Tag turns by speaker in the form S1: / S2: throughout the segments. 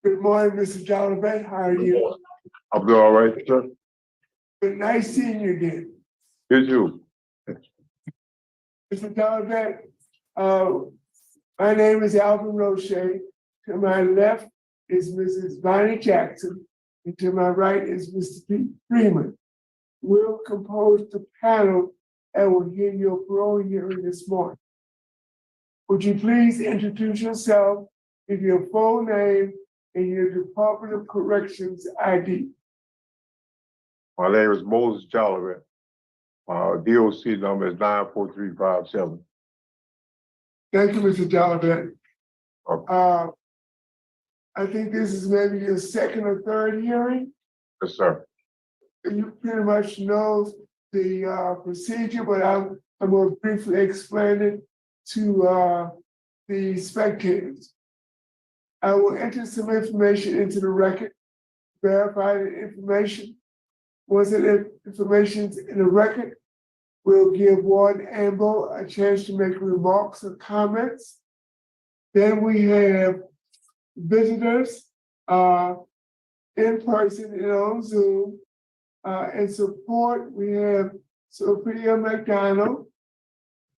S1: Good morning, Mr. Jolivet. How are you?
S2: I'm doing all right, sir.
S1: Good, nice seeing you again.
S2: You too.
S1: Mr. Jolivet, my name is Alvin Roche. To my left is Mrs. Bonnie Jackson, and to my right is Mr. Pete Freeman. We'll compose the panel and will hear your parole hearing this morning. Would you please introduce yourself, give your full name and your Department of Corrections ID?
S2: My name is Moses Jolivet. DOC number is 94357.
S1: Thank you, Mr. Jolivet.
S2: Okay.
S1: I think this is maybe your second or third hearing.
S2: Yes, sir.
S1: You pretty much know the procedure, but I'm going to briefly explain it to the spectators. I will enter some information into the record, verify the information. Once the information's in the record, we'll give Warden Ambo a chance to make remarks or comments. Then we have visitors in person and on Zoom. In support, we have Sophia McDonald,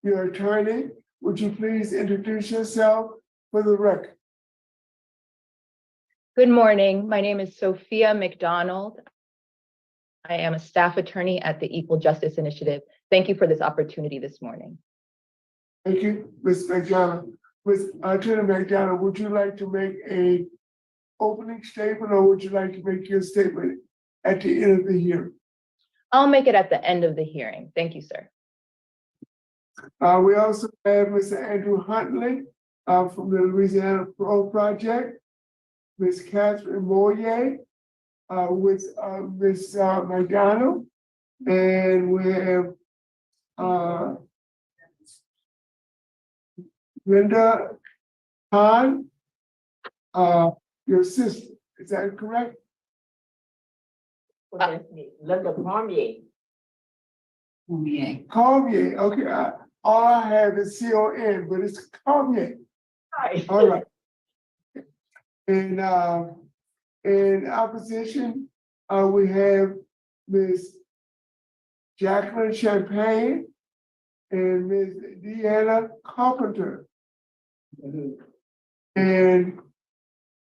S1: your attorney. Would you please introduce yourself for the record?
S3: Good morning. My name is Sophia McDonald. I am a staff attorney at the Equal Justice Initiative. Thank you for this opportunity this morning.
S1: Thank you, Ms. McDonald. Ms. Attorney McDonald, would you like to make a opening statement or would you like to make your statement at the end of the hearing?
S3: I'll make it at the end of the hearing. Thank you, sir.
S1: We also have Mr. Andrew Huntley from the Louisiana Parole Project, Ms. Catherine Moyer with Ms. McDonald, and we have Linda Hahn, your sister. Is that correct?
S4: Linda Cormier.
S1: Cormier. Okay. All I have is C-O-N, but it's Cormier.
S4: Hi.
S1: All right. And in opposition, we have Ms. Jacqueline Champagne and Ms. Deanna Carpenter. And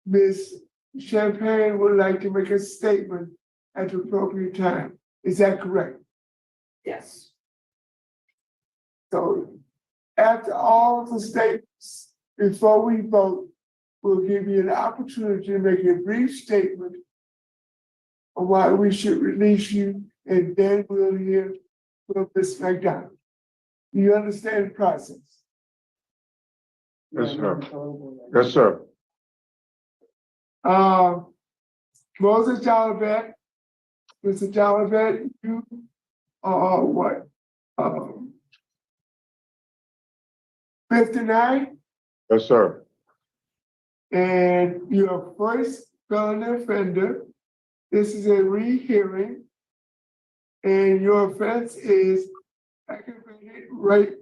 S1: Ms. Champagne would like to make a statement at the appropriate time. Is that correct?
S4: Yes.
S1: So after all the statements, before we vote, we'll give you an opportunity to make a brief statement on why we should release you, and then we'll hear from Ms. McDonald. Do you understand the process?
S2: Yes, sir. Yes, sir.
S1: Moses Jolivet, Mr. Jolivet, you are what? 59?
S2: Yes, sir.
S1: And your first felony offender. This is a rehearing. And your offense is aggravated rape.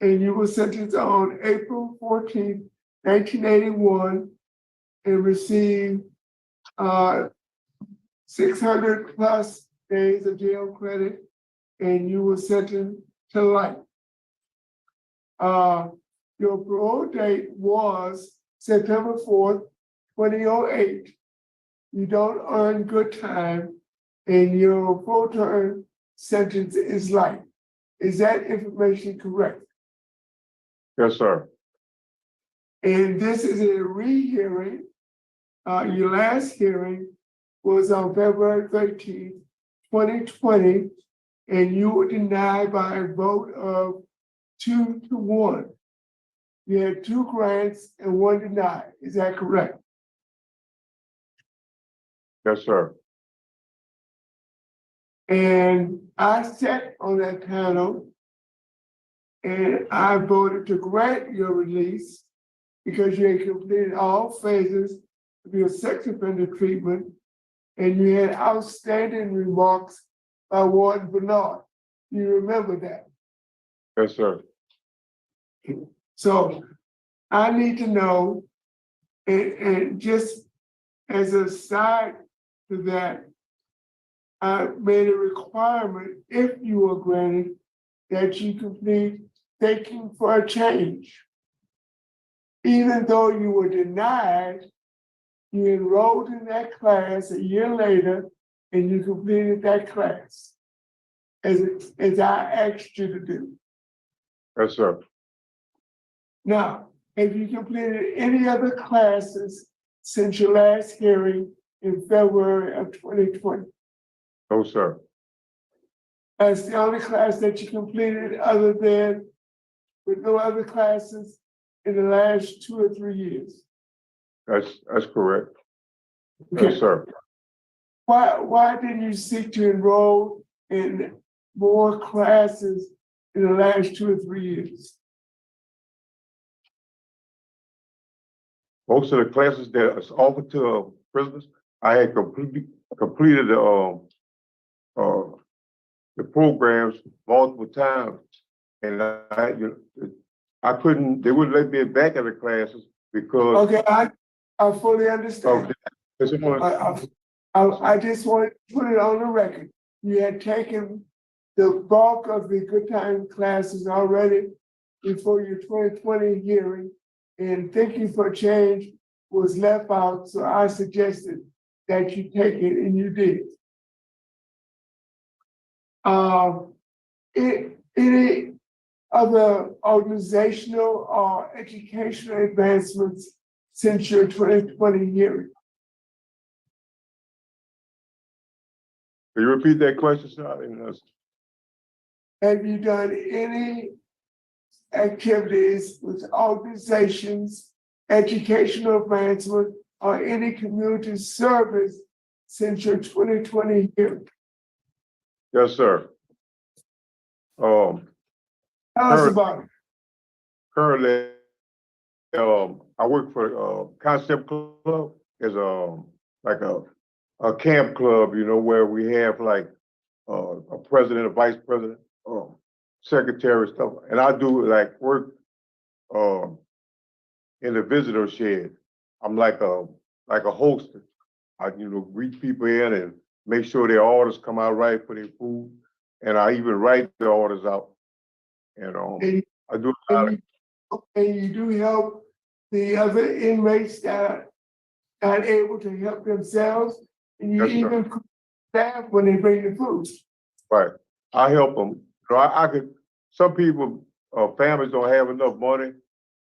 S1: And you were sentenced on April 14th, 1981, and received 600 plus days of jail credit, and you were sentenced to life. Your parole date was September 4th, 2008. You don't earn good time, and your full term sentence is life. Is that information correct?
S2: Yes, sir.
S1: And this is a rehearing. Your last hearing was on February 13th, 2020, and you were denied by a vote of 2-1. You had 2 grants and 1 denied. Is that correct?
S2: Yes, sir.
S1: And I sat on that panel and I voted to grant your release because you had completed all phases of your sex offender treatment and you had outstanding remarks by Warden Bernard. You remember that?
S2: Yes, sir.
S1: So I need to know And just as a side to that, I made a requirement, if you were granted, that you complete Thinking for a Change. Even though you were denied, you enrolled in that class a year later and you completed that class. As I asked you to do.
S2: Yes, sir.
S1: Now, have you completed any other classes since your last hearing in February of 2020?
S2: No, sir.
S1: That's the only class that you completed other than with no other classes in the last 2 or 3 years.
S2: That's correct.
S1: Okay.
S2: Yes, sir.
S1: Why didn't you seek to enroll in more classes in the last 2 or 3 years?
S2: Most of the classes that is offered to prisoners, I had completed the programs multiple times, and I couldn't. They wouldn't let me back in the classes because
S1: Okay, I fully understand. I just want to put it on the record. You had taken the bulk of the good time classes already before your 2020 hearing, and Thinking for Change was left out, so I suggested that you take it, and you did. Any other organizational or educational advancements since your 2020 hearing?
S2: Can you repeat that question, sir? I didn't understand.
S1: Have you done any activities with organizations, educational advancement, or any community service since your 2020 hearing?
S2: Yes, sir.
S1: Tell us about it.
S2: Currently, I work for Concept Club. Is like a camp club, where we have like a president, a vice president, secretary stuff, and I do like work in the visitor shed. I'm like a host. I greet people in and make sure their orders come out right for their food, and I even write the orders out. And I do a lot of.
S1: And you do help the other inmates that are not able to help themselves, and you
S2: Yes, sir.
S1: even cook staff when they bring the food.
S2: Right. I help them. I could, some people, families don't have enough money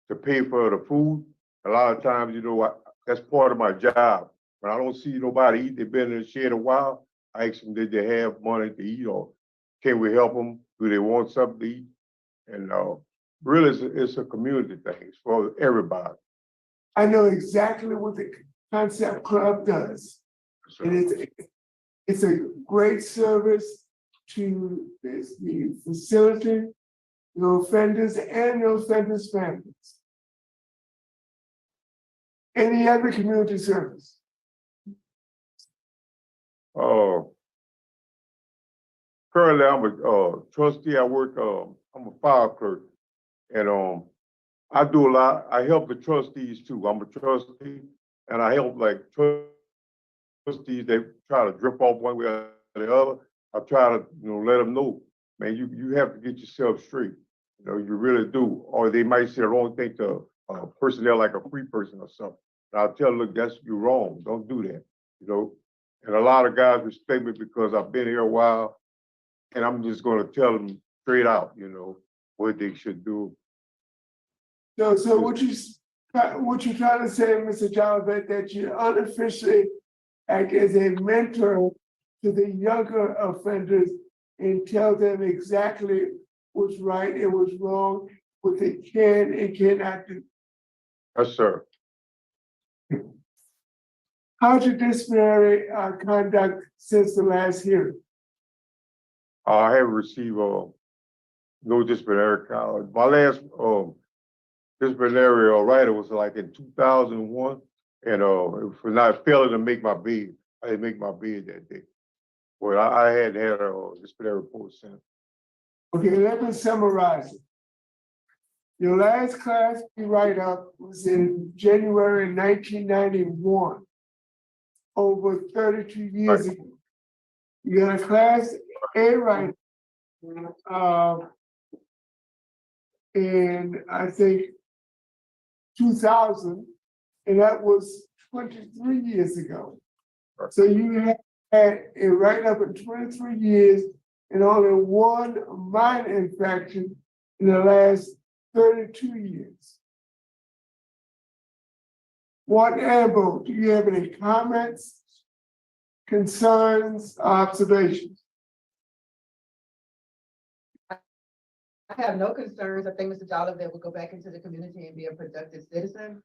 S2: to pay for the food. A lot of times, that's part of my job. When I don't see nobody eat, they've been in the shed a while, I ask them, did they have money to eat, or can we help them? Do they want something to eat? And really, it's a community thing. It's for everybody.
S1: I know exactly what the Concept Club does.
S2: So,
S1: And it's a great service to the facility, the offenders, and the offenders' families. Any other community service?
S2: Currently, I'm a trustee. I work. I'm a file clerk, and I do a lot. I help the trustees too. I'm a trustee, and I help like trustees. They try to drip off one way or the other. I try to let them know, man, you have to get yourself straight. You really do. Or they might say the wrong thing to a person there, like a free person or something. And I'll tell them, look, you're wrong. Don't do that. And a lot of guys respect me because I've been here a while, and I'm just going to tell them straight out, what they should do.
S1: So what you trying to say, Mr. Jonathan, that you unofficially act as a mentor to the younger offenders and tell them exactly what's right and what's wrong, what they can and cannot do.
S2: Yes, sir.
S1: How's your disciplinary conduct since the last hearing?
S2: I haven't received no disciplinary conduct. My last disciplinary writer was like in 2001, and for not failing to make my bid. I didn't make my bid that day. Well, I hadn't had a disciplinary report since.
S1: Okay, let me summarize it. Your last Class B write-up was in January 1991, over 32 years ago. You got a Class A write, in, I think, 2000, and that was 23 years ago.
S2: Right.
S1: So you had a write-up in 23 years and only one minor infraction in the last 32 years. Ward Ambo, do you have any comments, concerns, observations?
S5: I have no concerns. I think Mr. Jolivet will go back into the community and be a productive citizen.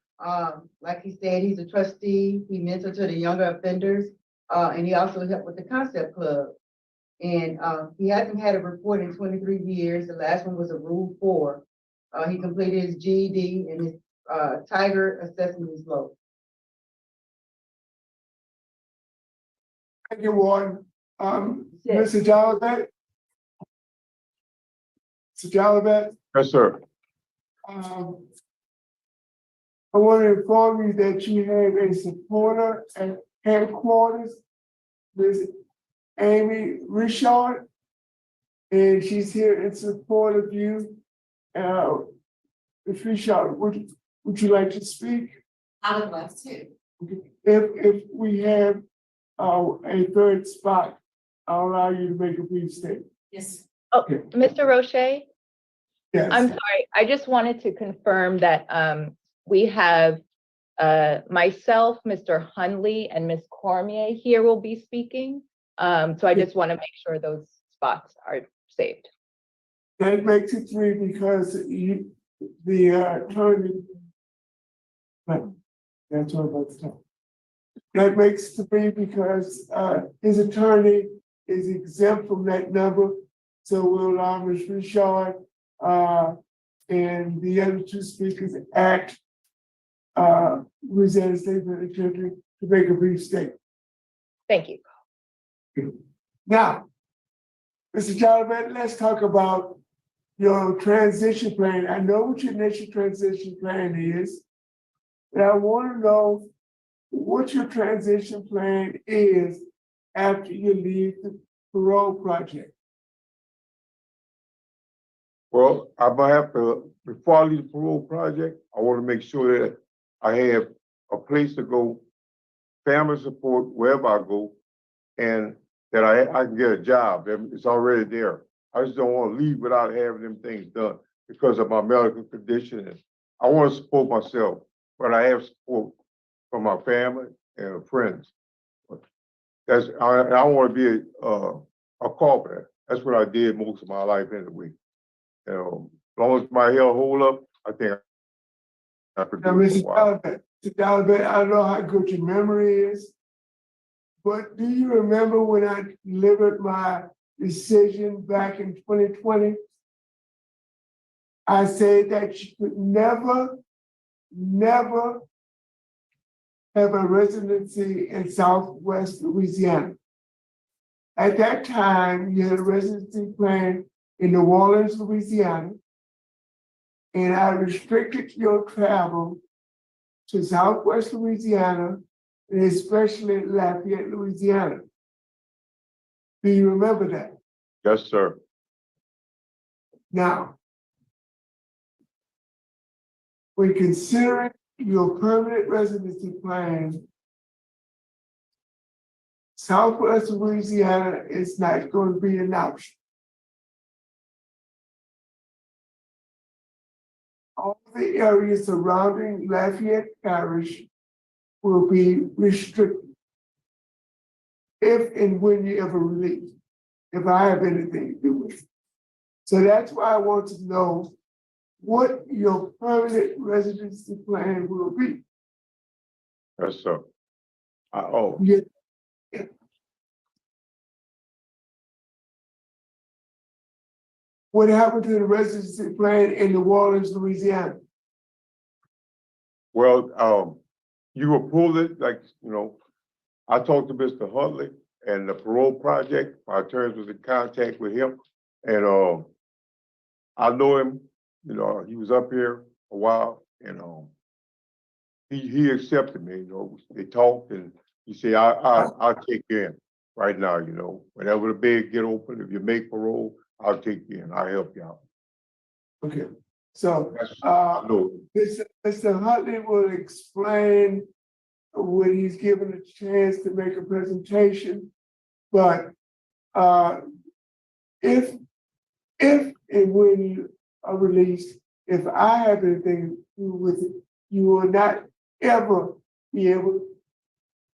S5: Like he said, he's a trustee. He mentored to the younger offenders, and he also helped with the Concept Club. And he hasn't had a report in 23 years. The last one was a Rule 4. He completed his GED and his Tiger assessment is low.
S1: Thank you, Warden.
S4: Yes.
S1: Mr. Jolivet? Mr. Jolivet?
S2: Yes, sir.
S1: I want to inform you that you have a supporter at headquarters, Ms. Amy Richard, and she's here in support of you. Ms. Richard, would you like to speak?
S5: I would love to.
S1: If we have a third spot, I'll allow you to make a brief statement.
S5: Yes.
S3: Oh, Mr. Roche,
S1: Yes.
S3: I'm sorry. I just wanted to confirm that we have myself, Mr. Hunley, and Ms. Cormier here will be speaking. So I just want to make sure those spots are saved.
S1: That makes it 3 because the attorney. But that's all about the time. That makes it 3 because his attorney is exempt from that number. So we'll allow Ms. Richard and the other 2 speakers act Louisiana State Penitentiary to make a brief statement.
S3: Thank you.
S1: Now, Mr. Jolivet, let's talk about your transition plan. I know what your initial transition plan is, but I want to know what your transition plan is after you leave the parole project.
S2: Well, I'm gonna have to, before I leave the parole project, I want to make sure that I have a place to go, family support wherever I go, and that I can get a job. It's already there. I just don't want to leave without having them things done because of my medical condition. And I want to support myself, but I have support from my family and friends. I want to be a carpenter. That's what I did most of my life anyway. You know, as long as my health hold up, I think I could
S1: Now,
S2: do it
S1: Mr.
S2: for a while.
S1: Jolivet, I don't know how good your memory is, but do you remember when I delivered my decision back in 2020? I said that you could never have a residency in Southwest Louisiana. At that time, you had a residency plan in New Orleans, Louisiana, and I restricted your travel to Southwest Louisiana, and especially Lafayette, Louisiana. Do you remember that?
S2: Yes, sir.
S1: Now, when considering your permanent residency plan, Southwest Louisiana is not going to be an option. All the areas surrounding Lafayette Parish will be restricted if and when you ever release, if I have anything to do with it. So that's why I want to know what your permanent residency plan will be.
S2: Yes, sir.
S1: Yeah. What happened to the residency plan in New Orleans, Louisiana?
S2: Well, you approved it, like, you know, I talked to Mr. Huntley and the parole project. My attorney was in contact with him, and I know him you know, he was up here a while and, he accepted me, you know, they talked and he said, I'll take you in right now, you know, whenever the bed get open, if you make parole, I'll take you in, I'll help you out.
S1: Okay, so,
S2: That's,
S1: no, Mr. Huntley will explain when he's given a chance to make a presentation. But, if and when you are released, if I have anything to do with it, you will not ever be able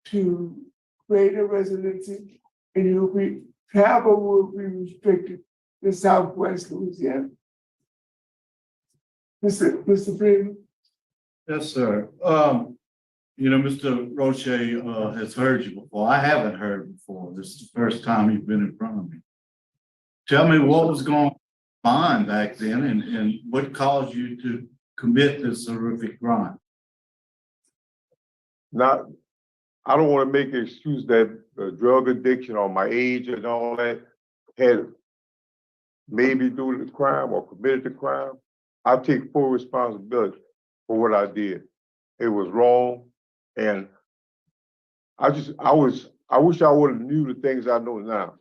S1: to create a residency, and travel will be restricted to Southwest Louisiana. Mr. Freeman?
S6: Yes, sir. You know, Mr. Roche, has heard you before. I haven't heard before. This is the first time you've been in front of me. Tell me what was going on back then and what caused you to commit this horrific crime?
S2: not, I don't want to make an excuse that drug addiction or my age and all that had maybe do the crime or committed the crime. I take full responsibility for what I did. It was wrong. And I wish I would have knew the things I know now,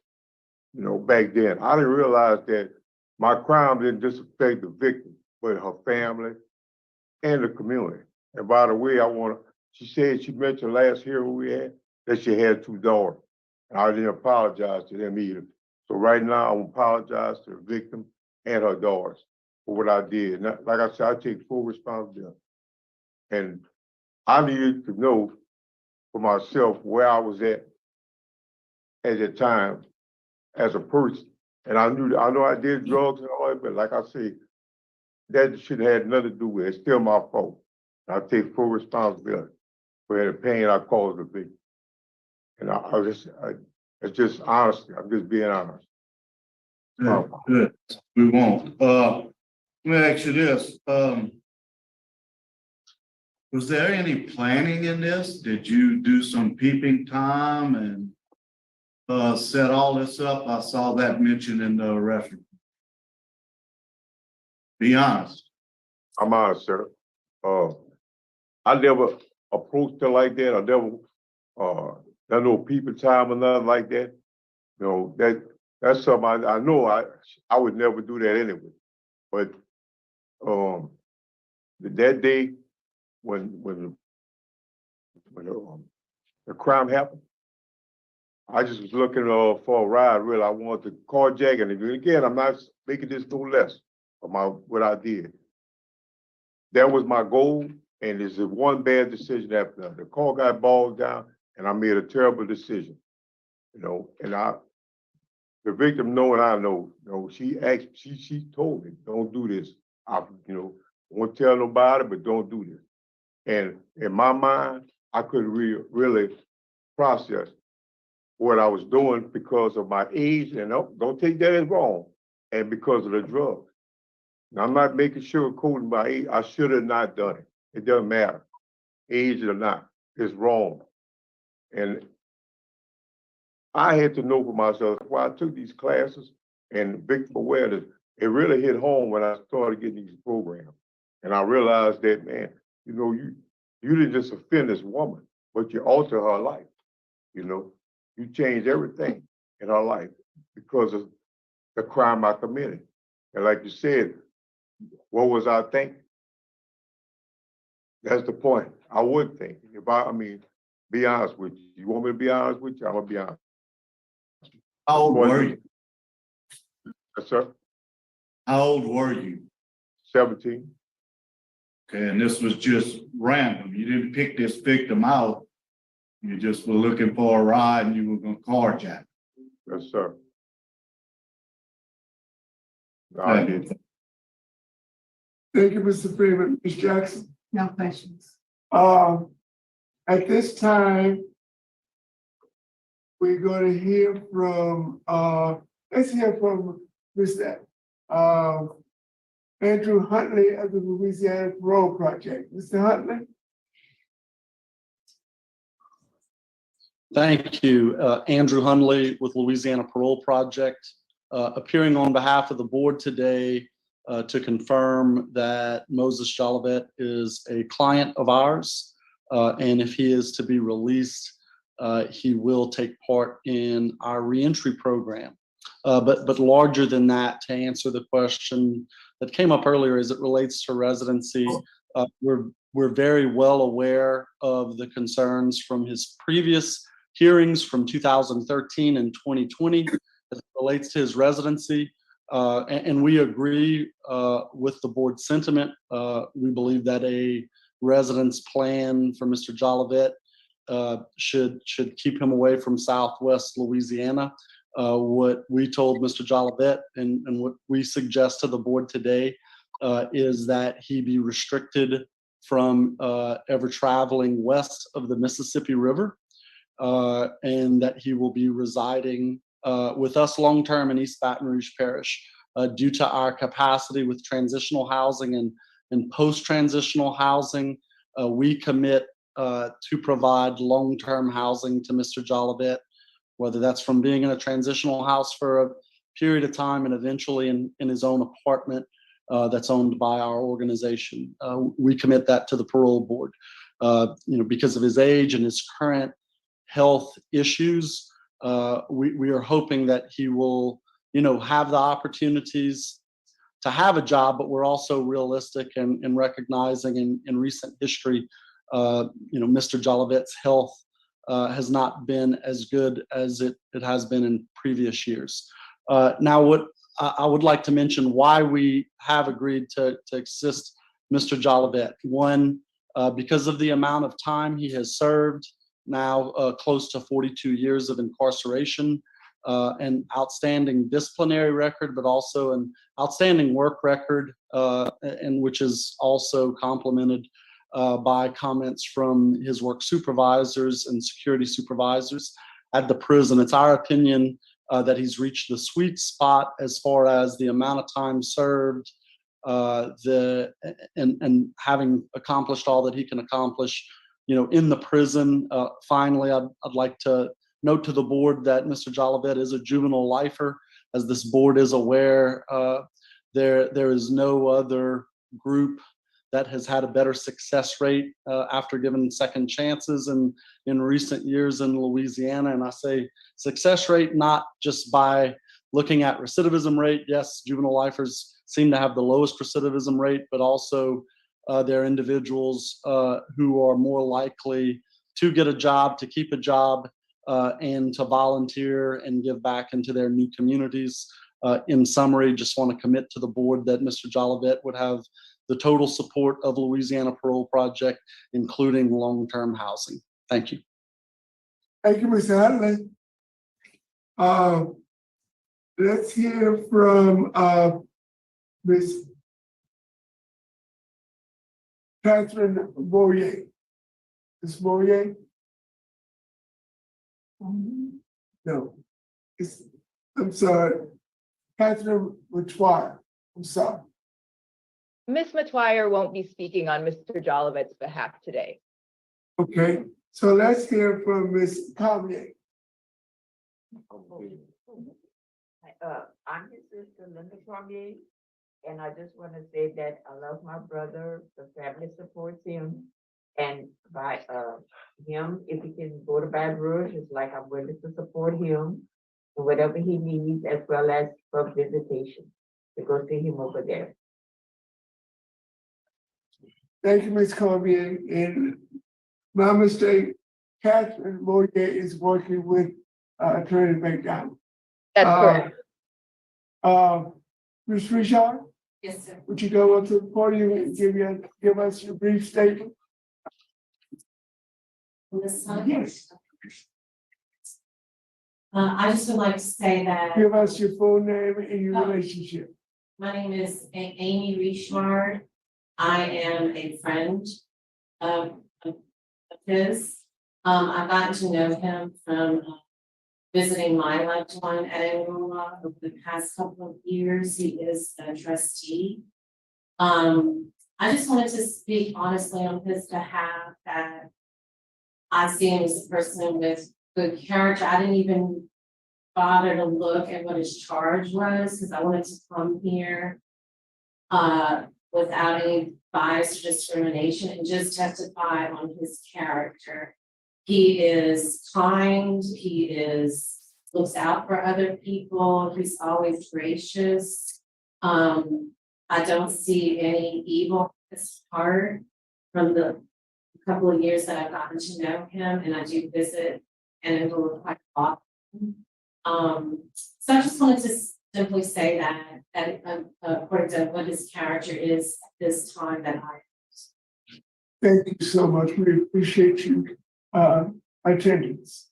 S2: you know, back then. I didn't realize that my crime didn't just affect the victim, but her family and the community. And by the way, she said, she mentioned last hearing we had that she had 2 daughters. And I didn't apologize to them either. So right now, I apologize to the victim and her daughters for what I did. And like I said, I take full responsibility. And I needed to know for myself where I was at that time as a person. And I know I did drugs and all that, but like I say, that shouldn't have nothing to do with it. It's still my fault. I take full responsibility for the pain I caused the victim. And it's just honesty. I'm just being honest.
S6: Good, good. We won't. Let me ask you this. Was there any planning in this? Did you do some peeping time and set all this up? I saw that mentioned in the reference. Be honest.
S2: I'm honest, sir. I never approached her like that. I never done no people time or nothing like that. You know, that's something I know I would never do that anyway. But that day when the crime happened, I just was looking for a ride. Really, I wanted to carjack, and again, I'm not making this no less of what I did. That was my goal, and it's one bad decision after another. The car got bogged down, and I made a terrible decision. You know, and the victim know and I know. You know, she told me, "Don't do this." I won't tell nobody, but don't do this. And in my mind, I couldn't really process what I was doing because of my age, and don't take that as wrong, and because of the drugs. Now, I'm not making sure sugarcoating my age. I should have not done it. It doesn't matter, age or not. It's wrong. And I had to know for myself. Why I took these classes and victim awareness, it really hit home when I started getting these programs. And I realized that, man, you didn't just offend this woman, but you altered her life. You know, you changed everything in her life because of the crime I committed. And like you said, what was I thinking? That's the point. I would think. Be honest with you. You want me to be honest with you? I'm gonna be honest.
S6: How old were you?
S2: Yes, sir.
S6: How old were you?
S2: 17.
S6: Okay, and this was just random. You didn't pick this victim out. You just were looking for a ride and you were gonna carjack.
S2: Yes, sir. No, I didn't.
S1: Thank you, Mr. Freeman. Ms. Jackson?
S5: No questions.
S1: At this time, we're going to hear from, let's hear from Mr. Andrew Huntley of the Louisiana Parole Project. Mr. Huntley?
S7: Thank you. Andrew Hundley with Louisiana Parole Project, appearing on behalf of the board today to confirm that Moses Jolivet is a client of ours. And if he is to be released, he will take part in our reentry program. But larger than that, to answer the question that came up earlier as it relates to residency, we're very well aware of the concerns from his previous hearings from 2013 and 2020 as it relates to his residency. And we agree with the board's sentiment. We believe that a residence plan for Mr. Jolivet should keep him away from Southwest Louisiana. What we told Mr. Jolivet and what we suggest to the board today is that he be restricted from ever traveling west of the Mississippi River, and that he will be residing with us long-term in East Baton Rouge Parish. Due to our capacity with transitional housing and post-transitional housing, we commit to provide long-term housing to Mr. Jolivet, whether that's from being in a transitional house for a period of time and eventually in his own apartment that's owned by our organization. We commit that to the parole board. Because of his age and his current health issues, we are hoping that he will, have the opportunities to have a job, but we're also realistic and recognizing in recent history, Mr. Jolivet's health has not been as good as it has been in previous years. Now, what I would like to mention why we have agreed to assist Mr. Jolivet. One, because of the amount of time he has served, now close to 42 years of incarceration, an outstanding disciplinary record, but also an outstanding work record, and which is also complemented by comments from his work supervisors and security supervisors at the prison. It's our opinion that he's reached the sweet spot as far as the amount of time served, and having accomplished all that he can accomplish, in the prison. Finally, I'd like to note to the board that Mr. Jolivet is a juvenile lifer. As this board is aware, there is no other group that has had a better success rate after given second chances in recent years in Louisiana. And I say success rate not just by looking at recidivism rate. Yes, juvenile lifers seem to have the lowest recidivism rate, but also they're individuals who are more likely to get a job, to keep a job, and to volunteer and give back into their new communities. In summary, just want to commit to the board that Mr. Jolivet would have the total support of Louisiana Parole Project, including long-term housing. Thank you.
S1: Thank you, Mr. Huntley. Let's hear from Ms. Catherine Boyer. Ms. Boyer? No, I'm sorry, Catherine Matoyer. I'm sorry.
S3: Ms. Matoyer won't be speaking on Mr. Jolivet's behalf today.
S1: Okay, so let's hear from Ms. Cormier.
S4: I'm his sister, Linda Cormier, and I just want to say that I love my brother, the family supports him, and by him, if he can go to Baton Rouge, it's like I'm willing to support him and whatever he needs, as well as for visitation, to go see him over there.
S1: Thank you, Ms. Cormier. And my mistake, Catherine Boyer is working with Attorney McDonald.
S3: That's correct.
S1: Ms. Richard,
S8: Yes, sir.
S1: would you go up to the podium and give us your brief statement?
S8: This time?
S1: Yes.
S8: I just would like to say that
S1: Give us your full name and your relationship.
S8: my name is Amy Richard. I am a friend of his. I've gotten to know him from visiting my loved one at Angola over the past couple of years. He is a trustee. I just wanted to speak honestly on his behalf that I see him as a person with good character. I didn't even bother to look at what his charge was because I wanted to come here without any bias or discrimination and just testify on his character. He is kind, looks out for other people, he's always gracious. I don't see any evil in his heart from the couple of years that I've gotten to know him, and I do visit and it will quite often. So I just wanted to simply say that according to what his character is at this time that I.
S1: Thank you so much. We appreciate you, attendance.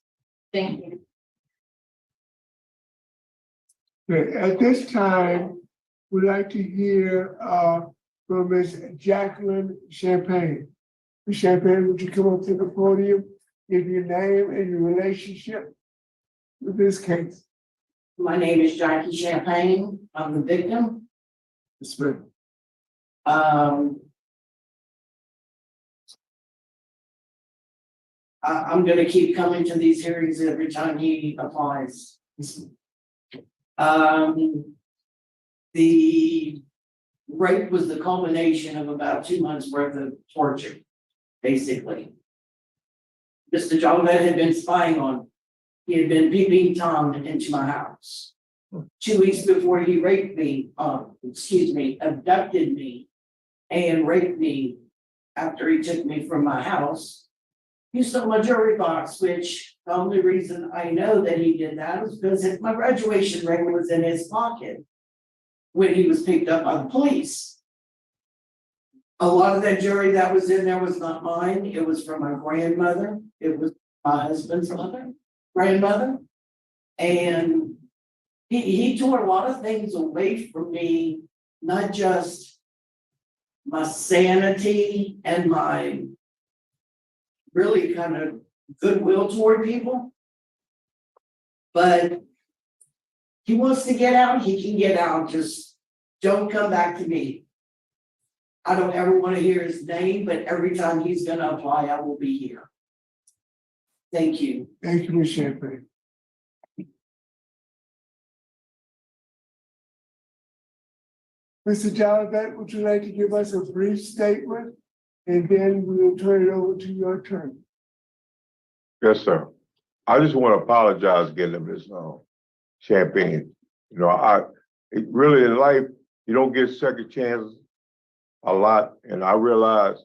S8: Thank you.
S1: Okay, at this time, we'd like to hear, from Ms. Jacqueline Champagne. Ms. Champagne, would you come up to the podium, give your name and your relationship with this case?
S9: My name is Jackie Champagne. I'm the victim.
S1: Yes, ma'am.
S9: I'm gonna keep coming to these hearings every time he applies. The rape was the culmination of about 2 months worth of torture, basically. Mr. Jolivet had been spying on me. He had been peeping Tom into my house. 2 weeks before he raped me, abducted me and raped me after he took me from my house. He stole my jewelry box, which the only reason I know that he did that was because my graduation ring was in his pocket when he was picked up by the police. A lot of that jewelry that was in there was not mine. It was from my grandmother. It was my husband's grandmother. And he tore a lot of things away from me, not just my sanity and my really kind of goodwill toward people. But he wants to get out, he can get out, just don't come back to me. I don't ever want to hear his name, but every time he's gonna apply, I will be here. Thank you.
S1: Thank you, Ms. Champagne. Mr. Jolivet, would you like to give us a brief statement? And then we'll turn it over to your attorney.
S2: Yes, sir. I just want to apologize again to Ms. Champagne. You know, really in life, you don't get second chances a lot. And I realize,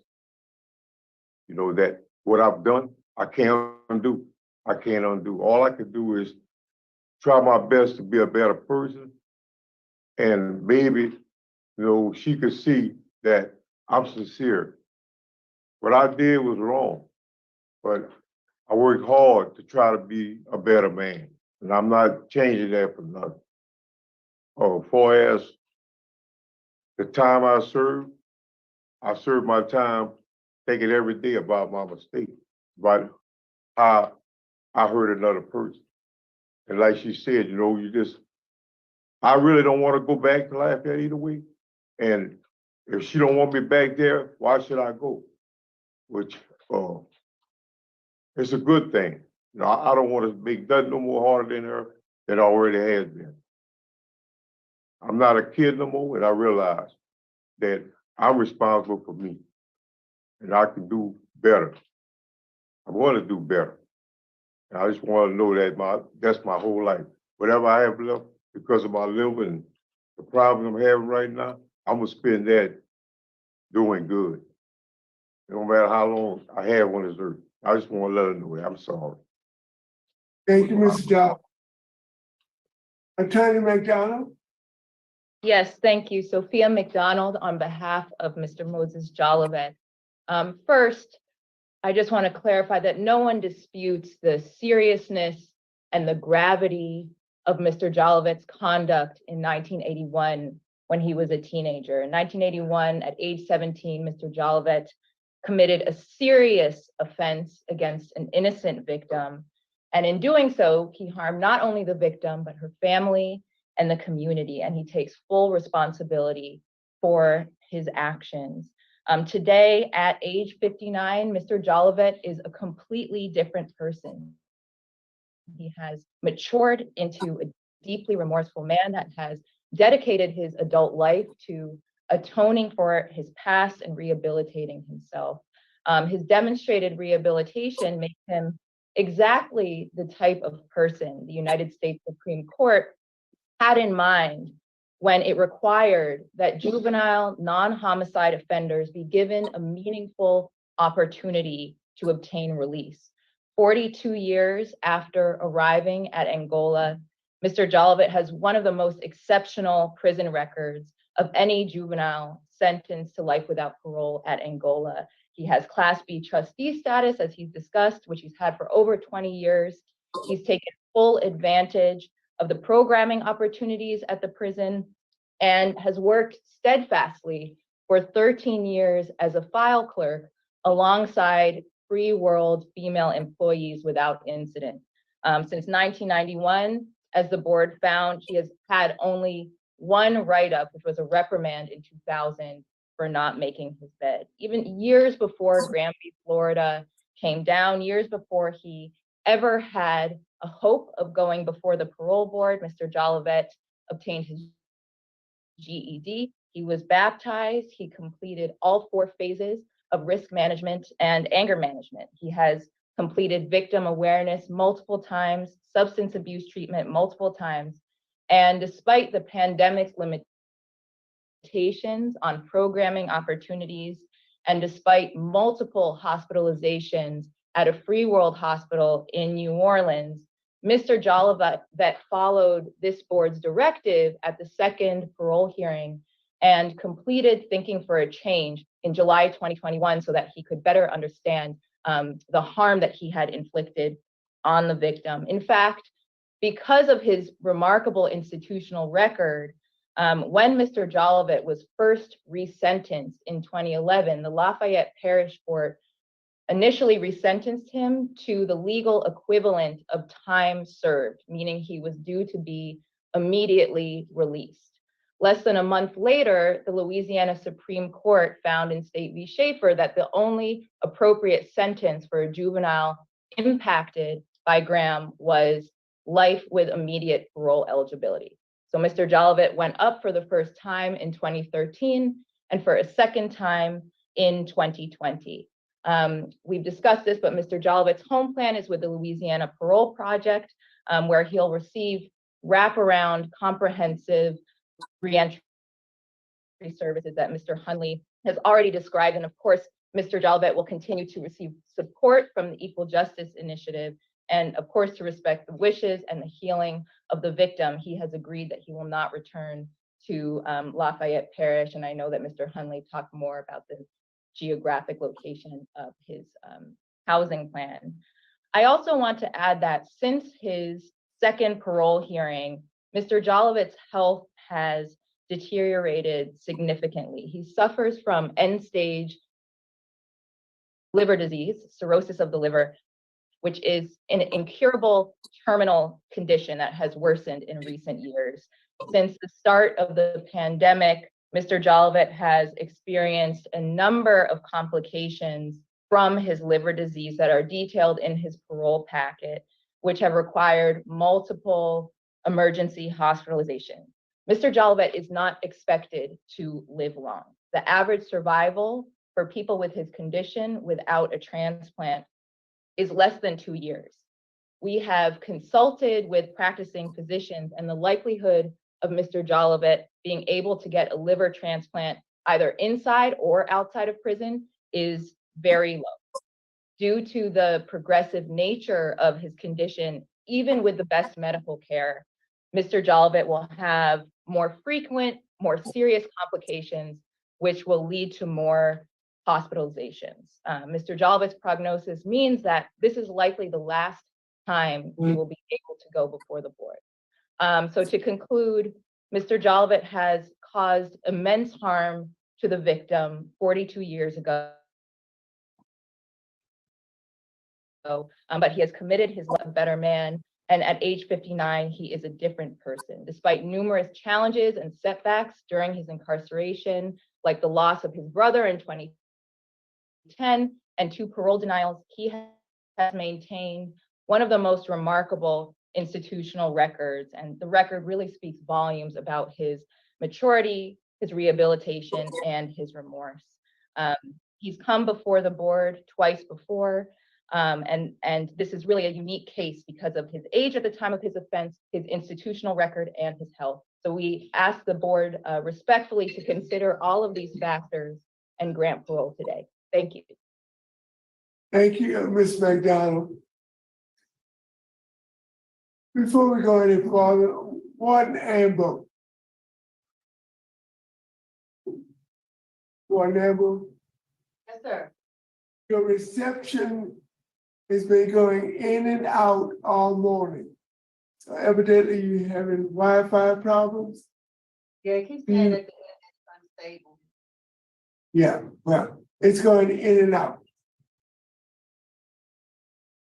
S2: you know, that what I've done, I can't undo. I can't undo. All I can do is try my best to be a better person. And maybe, you know, she could see that I'm sincere. What I did was wrong, but I worked hard to try to be a better man, and I'm not changing that for nothing. Far as the time I served my time thinking every day about my mistake, about how I hurt another person. And like she said, you know, I really don't want to go back to Lafayette either way. And if she don't want me back there, why should I go? Which, it's a good thing. You know, I don't want to make nothing no more harder than her than already has been. I'm not a kid no more, and I realize that I'm responsible for me, and I can do better. I want to do better. And I just want to know that that's my whole life. Whatever I have left because of my liver and the problem I'm having right now, I'm gonna spend that doing good. No matter how long I have on this earth. I just want to let her know that I'm sorry.
S1: Thank you, Mr. Jolivet. Attorney McDonald?
S3: Yes, thank you. Sophia McDonald on behalf of Mr. Moses Jolivet. First, I just want to clarify that no one disputes the seriousness and the gravity of Mr. Jolivet's conduct in 1981 when he was a teenager. In 1981, at age 17, Mr. Jolivet committed a serious offense against an innocent victim. And in doing so, he harmed not only the victim, but her family and the community. And he takes full responsibility for his actions. Today, at age 59, Mr. Jolivet is a completely different person. He has matured into a deeply remorseful man that has dedicated his adult life to atoning for his past and rehabilitating himself. His demonstrated rehabilitation makes him exactly the type of person the United States Supreme Court had in mind when it required that juvenile non-homicide offenders be given a meaningful opportunity to obtain release. 42 years after arriving at Angola, Mr. Jolivet has one of the most exceptional prison records of any juvenile sentenced to life without parole at Angola. He has Class B trustee status, as he's discussed, which he's had for over 20 years. He's taken full advantage of the programming opportunities at the prison and has worked steadfastly for 13 years as a file clerk alongside free world female employees without incident. Since 1991, as the board found, he has had only one write-up, which was a reprimand in 2000 for not making his bed. Even years before Granby, Florida came down, years before he ever had a hope of going before the parole board, Mr. Jolivet obtained his GED. He was baptized. He completed all 4 phases of risk management and anger management. He has completed victim awareness multiple times, substance abuse treatment multiple times. And despite the pandemic's limitations on programming opportunities, and despite multiple hospitalizations at a Free World hospital in New Orleans, Mr. Jolivet followed this board's directive at the second parole hearing and completed Thinking for a Change in July 2021 so that he could better understand the harm that he had inflicted on the victim. In fact, because of his remarkable institutional record, when Mr. Jolivet was first resentenced in 2011, the Lafayette Parish Court initially resentenced him to the legal equivalent of time served, meaning he was due to be immediately released. Less than a month later, the Louisiana Supreme Court found in State v. Schaefer that the only appropriate sentence for a juvenile impacted by Graham was life with immediate parole eligibility. So Mr. Jolivet went up for the first time in 2013 and for a second time in 2020. We've discussed this, but Mr. Jolivet's home plan is with the Louisiana Parole Project, where he'll receive wraparound comprehensive reentry services that Mr. Hunley has already described. And of course, Mr. Jolivet will continue to receive support from the Equal Justice Initiative, and of course, to respect the wishes and the healing of the victim. He has agreed that he will not return to Lafayette Parish, and I know that Mr. Hunley talked more about the geographic location of his housing plan. I also want to add that since his second parole hearing, Mr. Jolivet's health has deteriorated significantly. He suffers from end-stage liver disease, cirrhosis of the liver, which is an incurable terminal condition that has worsened in recent years. Since the start of the pandemic, Mr. Jolivet has experienced a number of complications from his liver disease that are detailed in his parole packet, which have required multiple emergency hospitalizations. Mr. Jolivet is not expected to live long. The average survival for people with his condition without a transplant is less than 2 years. We have consulted with practicing physicians, and the likelihood of Mr. Jolivet being able to get a liver transplant either inside or outside of prison is very low. Due to the progressive nature of his condition, even with the best medical care, Mr. Jolivet will have more frequent, more serious complications, which will lead to more hospitalizations. Mr. Jolivet's prognosis means that this is likely the last time he will be able to go before the board. So to conclude, Mr. Jolivet has caused immense harm to the victim 42 years ago. But he has committed his life a better man, and at age 59, he is a different person. Despite numerous challenges and setbacks during his incarceration, like the loss of his brother in 2010 and 2 parole denials, he has maintained one of the most remarkable institutional records, and the record really speaks volumes about his maturity, his rehabilitation, and his remorse. He's come before the board twice before, and this is really a unique case because of his age at the time of his offense, his institutional record, and his health. So we ask the board respectfully to consider all of these factors and grant parole today. Thank you.
S1: Thank you, Ms. McDonald. Before we go any further, Warden Amber. Warden Amber,
S5: Yes, sir.
S1: your reception has been going in and out all morning. So evidently you having Wi-Fi problems?
S5: Yeah, it keeps saying that the internet is unstable.
S1: Yeah, well, it's going in and out.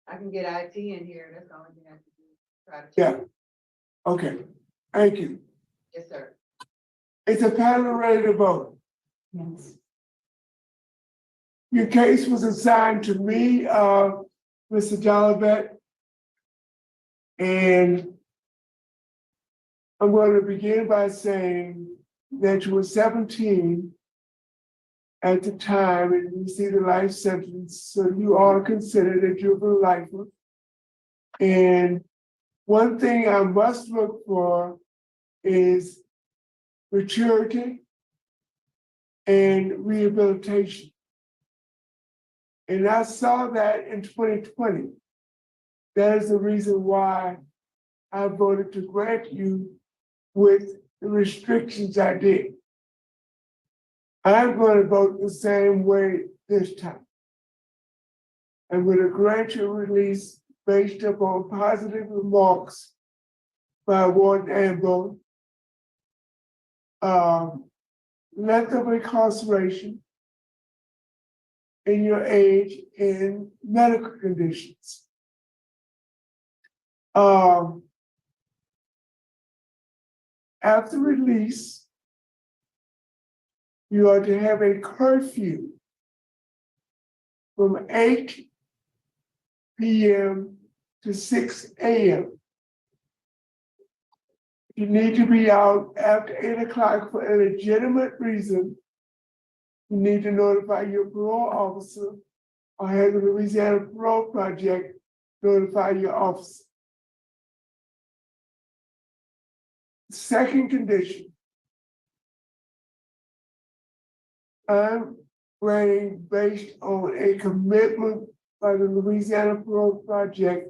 S5: I can get IT in here, that's the only thing I can do. Try to.
S1: Yeah. Okay, thank you.
S5: Yes, sir.
S1: It's a panel ready to vote.
S5: Yes.
S1: Your case was assigned to me, Mr. Jolivet. And I'm going to begin by saying that you were 17 at the time and you received a life sentence, so you are considered a juvenile lifer. And one thing I must look for is maturity and rehabilitation. And I saw that in 2020. That is the reason why I voted to grant you with the restrictions I did. I'm going to vote the same way this time. I'm going to grant your release based upon positive remarks by Warden Amber. Length of incarceration, in your age, and medical conditions. After release, you are to have a curfew from 8 p.m. to 6 a.m. You need to be out after 8 o'clock for a legitimate reason. You need to notify your parole officer or have the Louisiana Parole Project notify your officer. Second condition, I'm granting based on a commitment by the Louisiana Parole Project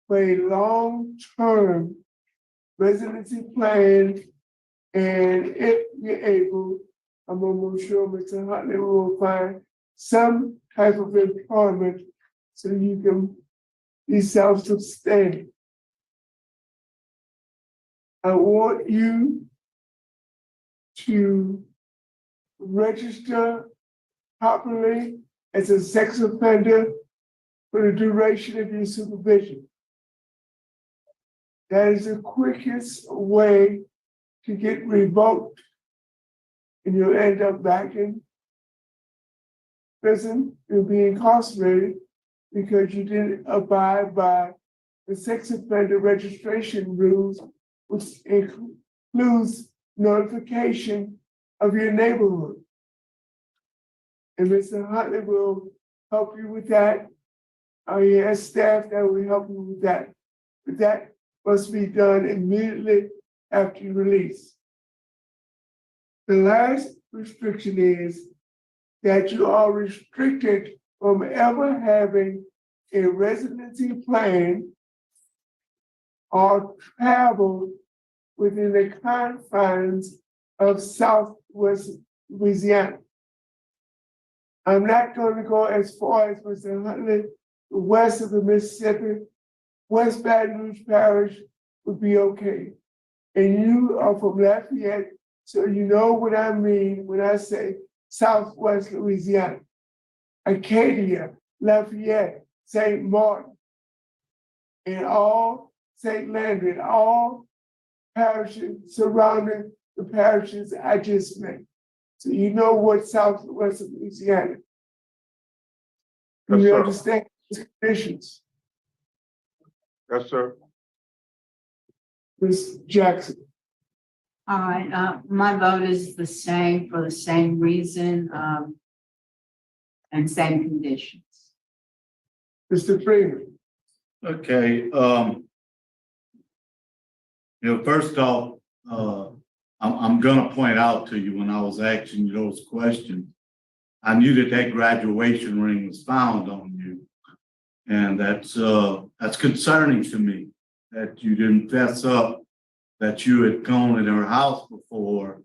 S1: for a long-term residency plan, and if you're able, I'm almost sure Mr. Huntley will find some type of employment so you can be self-sustaining. I want you to register properly as a sex offender for the duration of your supervision. That is the quickest way to get revoked, and you'll end up back in prison. You'll be incarcerated because you didn't abide by the sex offender registration rules, which includes notification of your neighborhood. And Mr. Huntley will help you with that. He has staff that will help you with that. But that must be done immediately after you release. The last restriction is that you are restricted from ever having a residency plan or travel within the confines of Southwest Louisiana. I'm not going to go as far as Mr. Huntley, west of the Mississippi. West Baton Rouge Parish would be okay. And you are from Lafayette, so you know what I mean when I say Southwest Louisiana. Acadia, Lafayette, St. Martin, and all St. Landry, and all parishes surrounding the parishes I just mentioned. So you know what Southwest Louisiana.
S2: Yes,
S1: You
S2: sir.
S1: understand the conditions,
S2: Yes, sir.
S1: Ms. Jackson.
S10: All right, my vote is the same for the same reason, and same conditions.
S1: Mr. Freeman.
S6: Okay, first off, I'm gonna point out to you when I was asking you those questions, I knew that graduation ring was found on you. And that's concerning to me, that you didn't fess up, that you had gone in her house before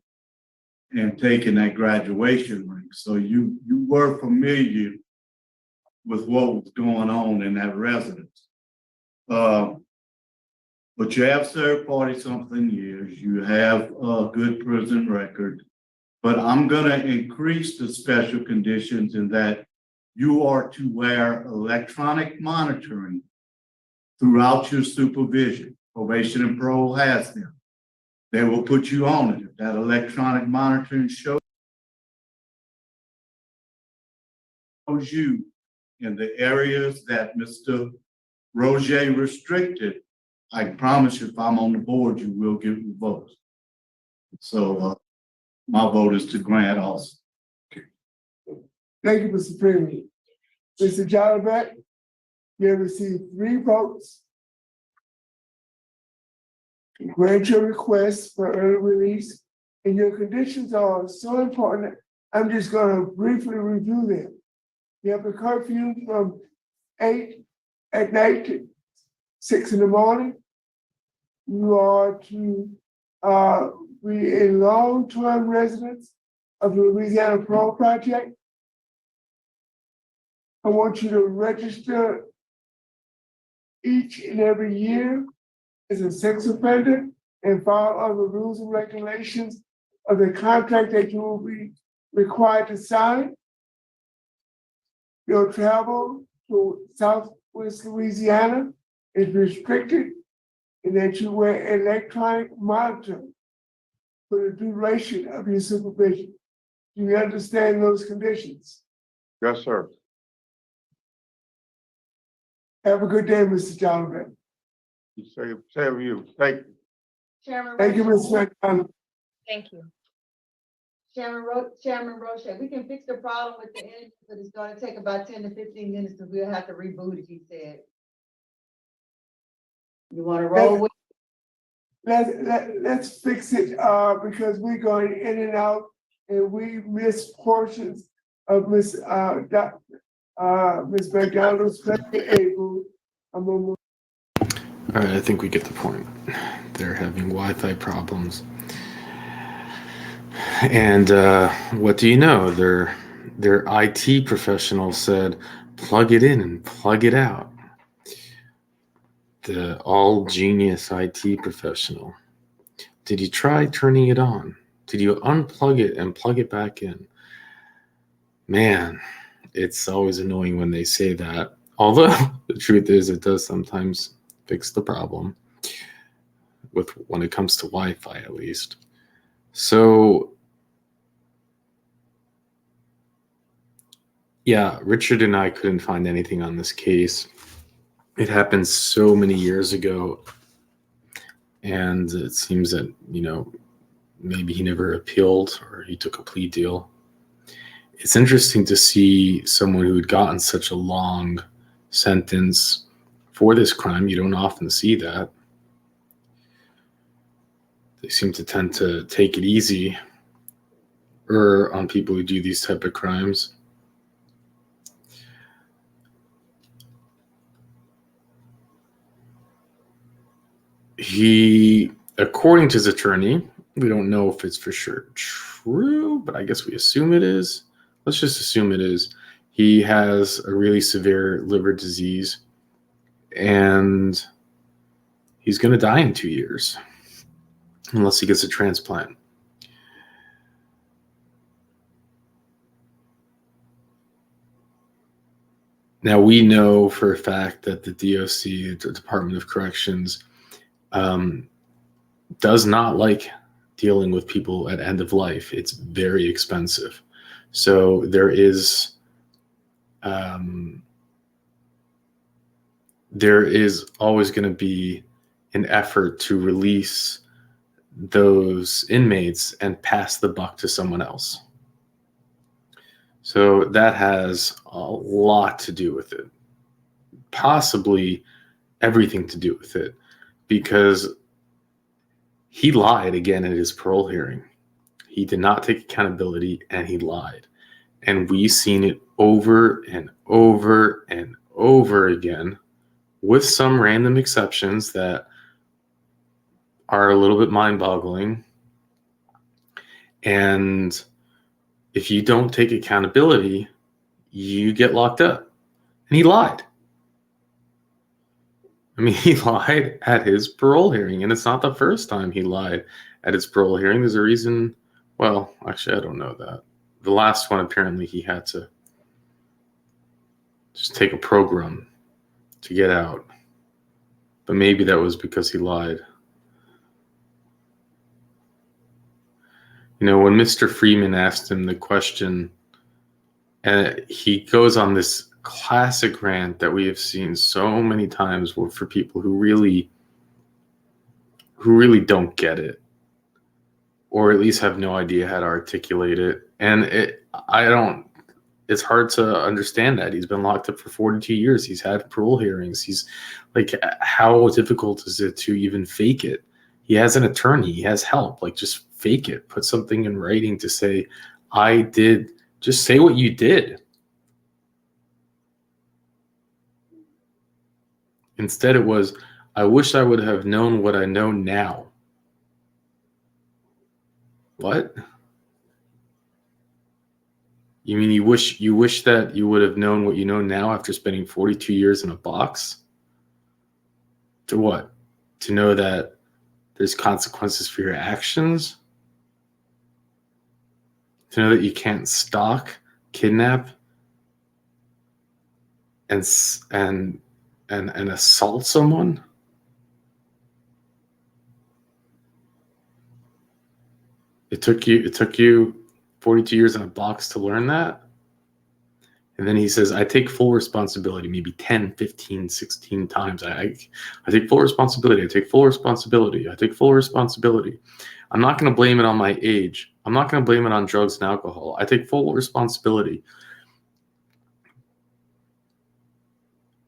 S6: and taken that graduation ring. So you were familiar with what was going on in that residence. But you have served 40-something years, you have a good prison record, but I'm gonna increase the special conditions in that you are to wear electronic monitoring throughout your supervision. Probation and parole has them. They will put you on it. If that electronic monitoring shows you in the areas that Mr. Roger restricted, I promise you, if I'm on the board, you will give me votes. So my vote is to grant also.
S1: Thank you, Mr. Freeman. Mr. Jolivet, you have received 3 votes. Grant your request for early release, and your conditions are so important. I'm just gonna briefly review them. You have a curfew from 8 at night to 6 in the morning. You are to be a long-term resident of the Louisiana Parole Project. I want you to register each and every year as a sex offender and follow all the rules and regulations of the contract that you will be required to sign. Your travel to Southwest Louisiana is restricted, and that you wear electronic monitor for the duration of your supervision. Do you understand those conditions?
S2: Yes, sir.
S1: Have a good day, Mr. Jolivet.
S2: Same you. Thank you.
S5: Chairman.
S1: Thank you,
S5: Roche-
S1: Ms. McDonald.
S3: Thank you.
S5: Chairman Roche, we can fix the problem with the engine, but it's gonna take about 10 to 15 minutes, because we'll have to reboot it, he said. You wanna roll with?
S1: Let's fix it, because we're going in and out, and we miss portions of Ms. McDonald's able. I'm gonna
S11: All right, I think we get the point. They're having Wi-Fi problems. And what do you know? Their IT professional said, plug it in and plug it out. The all genius IT professional. Did you try turning it on? Did you unplug it and plug it back in? Man, it's always annoying when they say that. Although the truth is, it does sometimes fix the problem when it comes to Wi-Fi, at least. So yeah, Richard and I couldn't find anything on this case. It happened so many years ago, and it seems that, maybe he never appealed or he took a plea deal. It's interesting to see someone who had gotten such a long sentence for this crime. You don't often see that. They seem to tend to take it easy on people who do these type of crimes. He, according to his attorney, we don't know if it's for sure true, but I guess we assume it is. Let's just assume it is. He has a really severe liver disease, and he's going to die in 2 years unless he gets a transplant. Now, we know for a fact that the DOC, the Department of Corrections, does not like dealing with people at end of life. It's very expensive. So there is always going to be an effort to release those inmates and pass the buck to someone else. So that has a lot to do with it, possibly everything to do with it, because he lied again at his parole hearing. He did not take accountability and he lied. And we've seen it over and over and over again, with some random exceptions that are a little bit mind-boggling. And if you don't take accountability, you get locked up. And he lied. I mean, he lied at his parole hearing, and it's not the first time he lied at his parole hearing. There's a reason. Well, actually, I don't know that. The last one, apparently, he had to just take a program to get out. But maybe that was because he lied. You know, when Mr. Freeman asked him the question, and he goes on this classic rant that we have seen so many times for people who really don't get it, or at least have no idea how to articulate it. And it's hard to understand that. He's been locked up for 42 years. He's had parole hearings. He's like, how difficult is it to even fake it? He has an attorney. He has help. Like, just fake it. Put something in writing to say, I did. Just say what you did. Instead, it was, I wish I would have known what I know now. What? You mean you wish that you would have known what you know now after spending 42 years in a box? To what? To know that there's consequences for your actions? To know that you can't stalk, kidnap, and assault someone? It took you 42 years in a box to learn that? And then he says, I take full responsibility, maybe 10, 15, 16 times. I take full responsibility. I take full responsibility. I take full responsibility. I'm not going to blame it on my age. I'm not going to blame it on drugs and alcohol. I take full responsibility.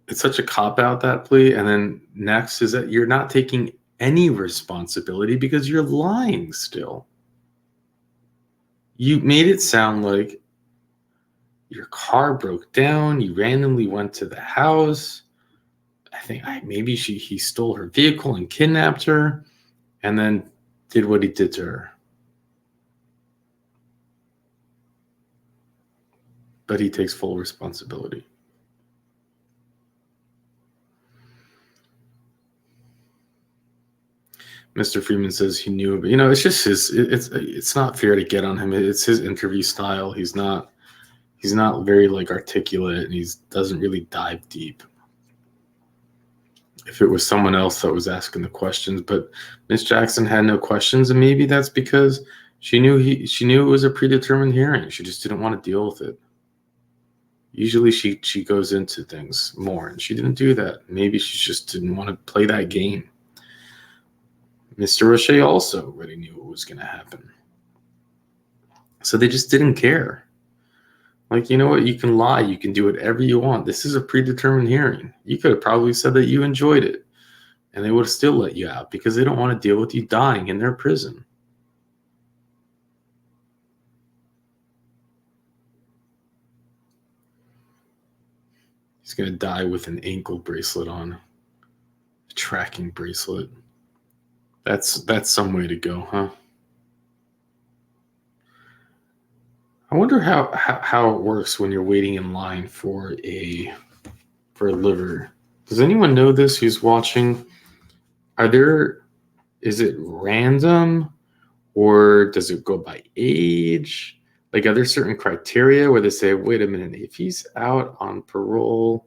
S11: It's such a cop-out, that plea. And then next is that you're not taking any responsibility because you're lying still. You made it sound like your car broke down. You randomly went to the house. I think maybe he stole her vehicle and kidnapped her, and then did what he did to her. But he takes full responsibility. Mr. Freeman says he knew, but it's just it's not fair to get on him. It's his interview style. He's not very articulate, and he doesn't really dive deep. If it was someone else that was asking the questions, but Miss Jackson had no questions, and maybe that's because she knew it was a predetermined hearing. She just didn't want to deal with it. Usually she goes into things more, and she didn't do that. Maybe she just didn't want to play that game. Mr. Roche also already knew what was going to happen. So they just didn't care. You know what? You can lie. You can do whatever you want. This is a predetermined hearing. You could have probably said that you enjoyed it, and they would have still let you out because they don't want to deal with you dying in their prison. He's going to die with an ankle bracelet on, a tracking bracelet. That's some way to go, huh? I wonder how it works when you're waiting in line for a liver. Does anyone know this who's watching? Is it random, or does it go by age? Are there certain criteria where they say, wait a minute, if he's out on parole,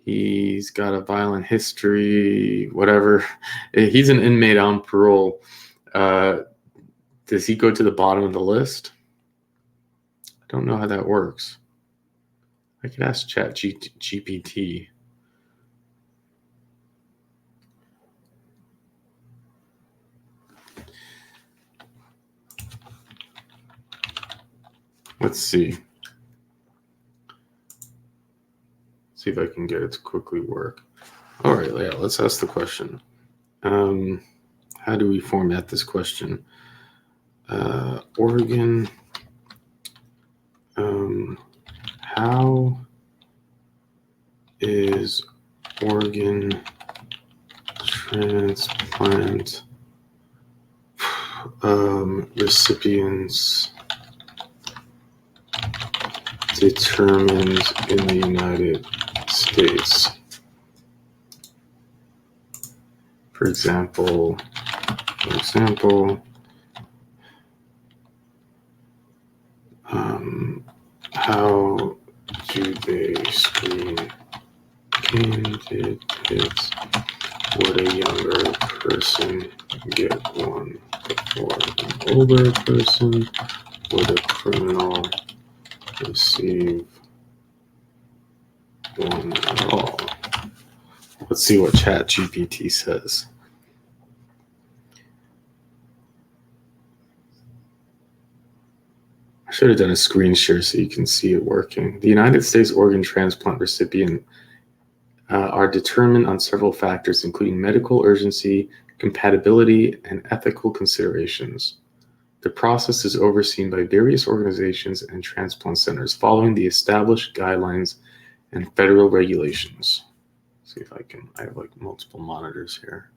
S11: he's got a violent history, whatever. He's an inmate on parole. Does he go to the bottom of the list? I don't know how that works. I could ask ChatGPT. Let's see. See if I can get it to quickly work. All right, yeah, let's ask the question. How do we format this question? Oregon, how is Oregon transplant recipients determined in the United States? For example, how do they screen candidates? Would a younger person get one before an older person? Would a criminal receive one at all? Let's see what ChatGPT says. I should have done a screen share so you can see it working. The United States organ transplant recipient are determined on several factors, including medical urgency, compatibility, and ethical considerations. The process is overseen by various organizations and transplant centers following the established guidelines and federal regulations. See if I have like multiple monitors here.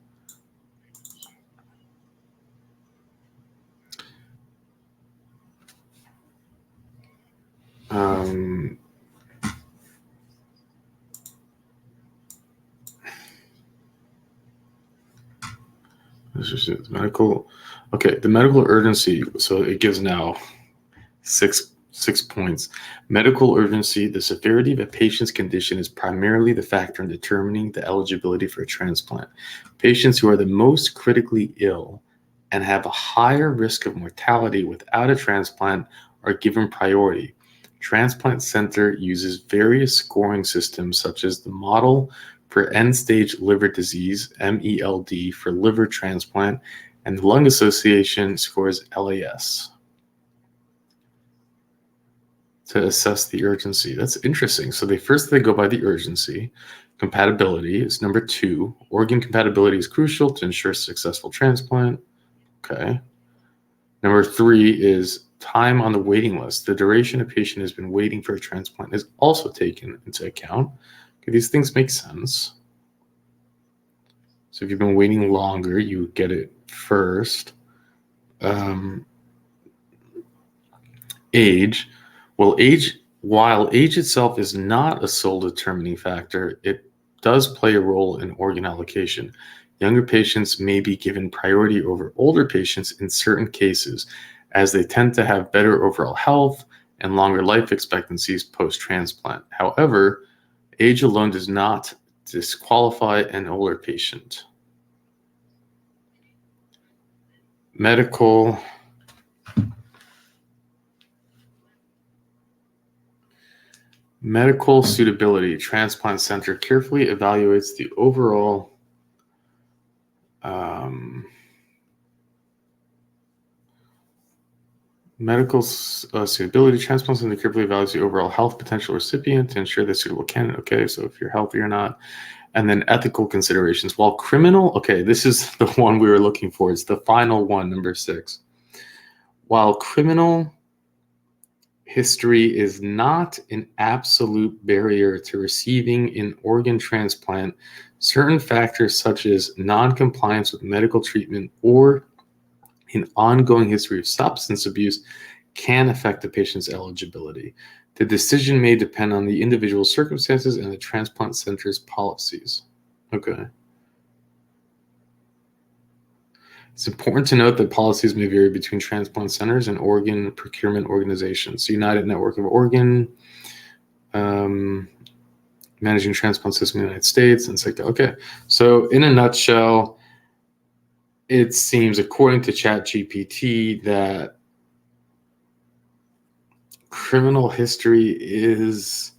S11: This is it. Medical. Okay, the medical urgency. So it gives now six points. Medical urgency. The severity of a patient's condition is primarily the factor in determining the eligibility for a transplant. Patients who are the most critically ill and have a higher risk of mortality without a transplant are given priority. Transplant Center uses various scoring systems such as the Model for End-Stage Liver Disease, MELD, for liver transplant, and the Lung Association scores LAS to assess the urgency. That's interesting. So they go by the urgency. Compatibility is number 2. Organ compatibility is crucial to ensure successful transplant. Okay. Number 3 is time on the waiting list. The duration a patient has been waiting for a transplant is also taken into account. Okay, these things make sense. So if you've been waiting longer, you get it first. Age. While age itself is not a sole determining factor, it does play a role in organ allocation. Younger patients may be given priority over older patients in certain cases, as they tend to have better overall health and longer life expectancies post-transplant. However, age alone does not disqualify an older patient. Medical suitability. Transplant Center carefully evaluates the overall medical suitability. Transplant Center carefully evaluates the overall health potential recipient to ensure the suitable candidate. Okay, so if you're healthy or not. And then ethical considerations. While criminal, okay, this is the one we were looking for. It's the final one, number 6. While criminal history is not an absolute barrier to receiving an organ transplant, certain factors such as non-compliance with medical treatment or an ongoing history of substance abuse can affect the patient's eligibility. The decision may depend on the individual circumstances and the transplant center's policies. Okay. It's important to note that policies may vary between transplant centers and organ procurement organizations. United Network of Organ, Managing Transplant System in the United States, and it's like, okay. So in a nutshell, it seems, according to ChatGPT, that criminal history is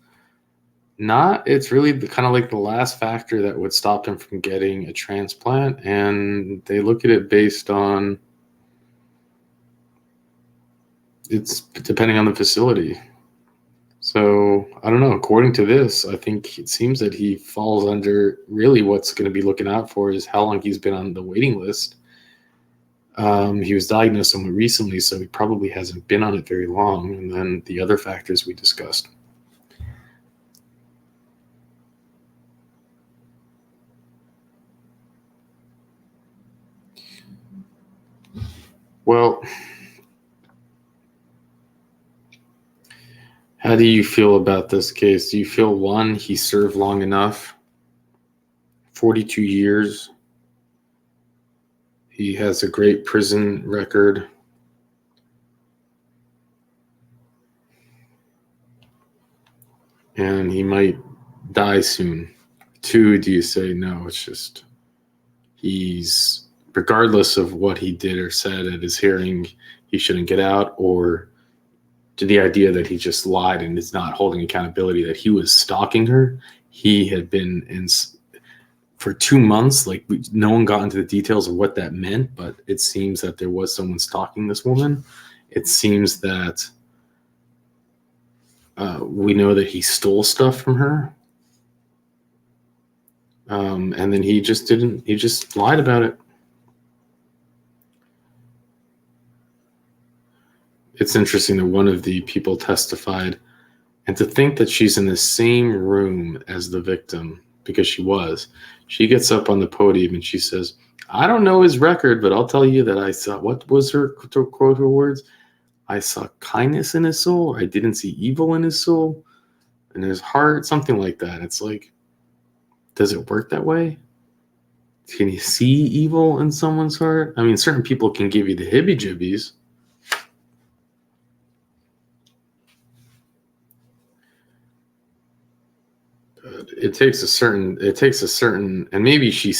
S11: not, it's really kind of like the last factor that would stop them from getting a transplant. And they look at it based on it's depending on the facility. So I don't know. According to this, I think it seems that he falls under really what's going to be looking out for is how long he's been on the waiting list. He was diagnosed somewhat recently, so he probably hasn't been on it very long. And then the other factors we discussed. Well, how do you feel about this case? Do you feel, one, he served long enough? 42 years. He has a great prison record. And he might die soon. Two, do you say, no, it's just, he's, regardless of what he did or said at his hearing, he shouldn't get out? Or to the idea that he just lied and is not holding accountability, that he was stalking her? He had been in for 2 months, like no one got into the details of what that meant, but it seems that there was someone stalking this woman. It seems that we know that he stole stuff from her. And then he just lied about it. It's interesting that one of the people testified, and to think that she's in the same room as the victim, because she gets up on the podium and she says, I don't know his record, but I'll tell you that I saw, what was her, to quote her words? I saw kindness in his soul. I didn't see evil in his soul, in his heart, something like that. It's like, does it work that way? Can you see evil in someone's heart? I mean, certain people can give you the hibby-jibbies. It takes a certain, and maybe she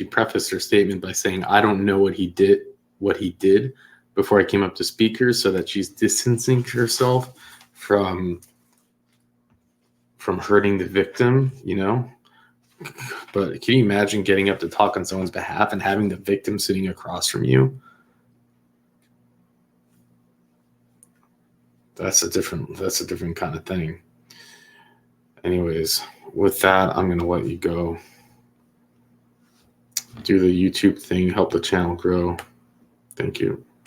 S11: prefaced her statement by saying, I don't know what he did before I came up to speakers, so that she's distancing herself from hurting the victim, you know? But can you imagine getting up to talk on someone's behalf and having the victim sitting across from you? That's a different kind of thing. Anyways, with that, I'm going to let you go. Do the YouTube thing, help the channel grow. Thank you.